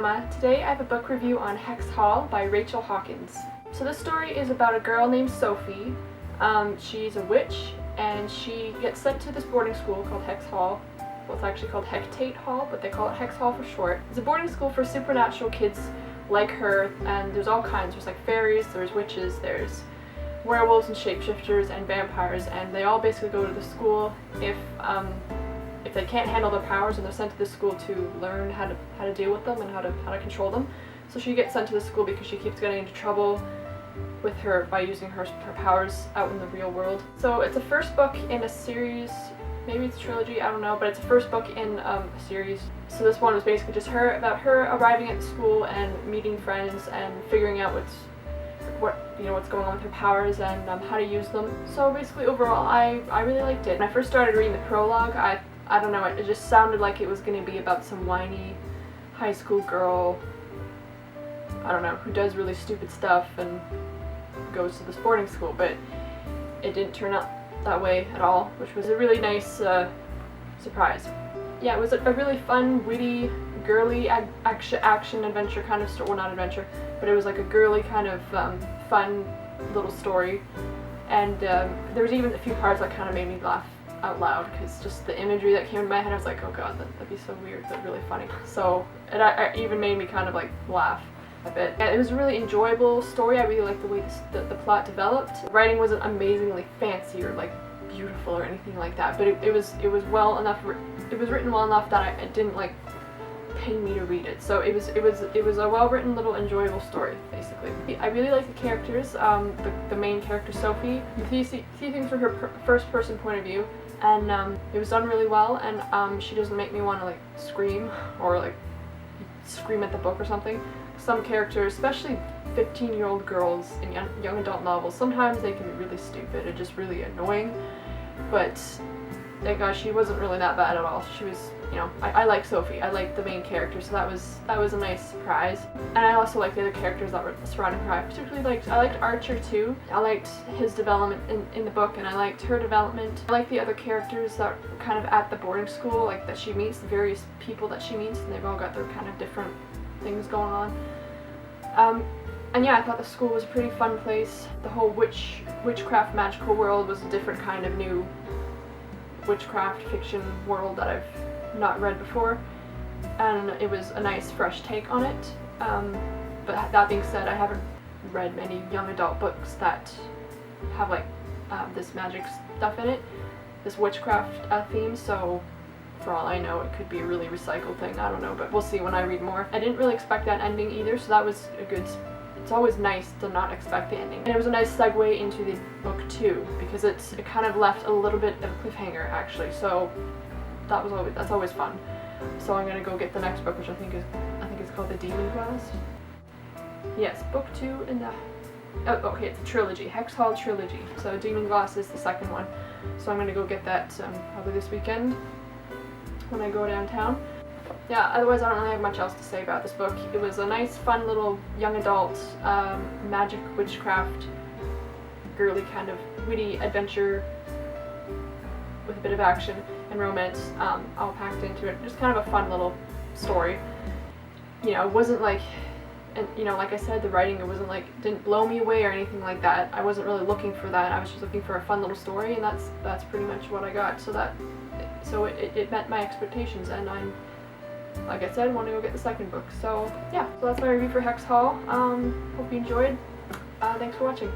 Emma. Today I have a book review on Hex Hall by Rachel Hawkins. So this story is about a girl named Sophie. She's a witch and she gets sent to this boarding school called Hex Hall. Well, it's actually called Hex Hall, but they call it Hex Hall for short. It's a boarding school for supernatural kids like her, and there's all kinds. There's like fairies, there's witches, there's werewolves and shapeshifters and vampires, and they all basically go to the school if they can't handle their powers, and they're sent to the school to learn how to deal with them and how to control them. So she gets sent to the school because she keeps getting into trouble with by using her powers out in the real world. So it's the first book in a series, maybe it's a trilogy, I don't know, but it's the first book in a series. So this one was basically just about her arriving at the school and meeting friends and figuring out what's going on with her powers and how to use them. So basically overall I really liked it. When I first started reading the prologue, I don't know, it just sounded like it was going to be about some whiny high school girl, I don't know, who does really stupid stuff and goes to this boarding school, but it didn't turn out that way at all, which was a really nice surprise. Yeah, it was a really fun, witty, girly action adventure kind of story. Well, not adventure, but it was like a girly kind of fun little story, and there was even a few parts that kind of made me laugh out loud, because just the imagery that came in my head, I was like, oh god, that'd be so weird but really funny. So it even made me kind of like laugh a bit. And it was a really enjoyable story. I really liked the way the plot developed. The writing wasn't amazingly fancy or like beautiful or anything like that, but it was well enough. It was written well enough that it didn't like pain me to read it. So it was a well-written little enjoyable story, basically. I really like the characters. The main character Sophie. You see things from her first-person point of view, and it was done really well. And she doesn't make me want to like scream or like scream at the book or something. Some characters, especially 15-year-old girls in young adult novels, sometimes they can be really stupid and just really annoying. But thank God she wasn't really that bad at all. She was, you know, I like Sophie. I like the main character, so that was a nice surprise. And I also like the other characters that were surrounding her. I liked Archer too. I liked his development in the book, and I liked her development. I like the other characters that were kind of at the boarding school, like that she meets, the various people that she meets, and they've all got their kind of different things going on. And yeah, I thought the school was a pretty fun place. The whole witchcraft magical world was a different kind of new witchcraft fiction world that I've not read before, and it was a nice fresh take on it. But that being said, I haven't read many young adult books that have like this magic stuff in it, this witchcraft theme, so for all I know it could be a really recycled thing, I don't know, but we'll see when I read more. I didn't really expect that ending either, so that was a good. It's always nice to not expect the ending. And it was a nice segue into the book 2, because it kind of left a little bit of a cliffhanger actually, so that's always fun. So I'm gonna go get the next book, which I think is called The Demon Glass. Yes, book 2 in the okay, it's a trilogy, Hex Hall trilogy. So Demon Glass is the second one. So I'm gonna go get that probably this weekend when I go downtown. Yeah, otherwise I don't really have much else to say about this book. It was a nice, fun little young adult magic, witchcraft, girly kind of witty adventure with a bit of action and romance all packed into it. Just kind of a fun little story. You know, it wasn't like, and you know, like I said, the writing, it wasn't like, didn't blow me away or anything like that. I wasn't really looking for that. I was just looking for a fun little story, and that's pretty much what I got. So it met my expectations, and I'm, like I said, want to go get the second book. So yeah, so that's my review for Hex Hall. Hope you enjoyed. Thanks for watching.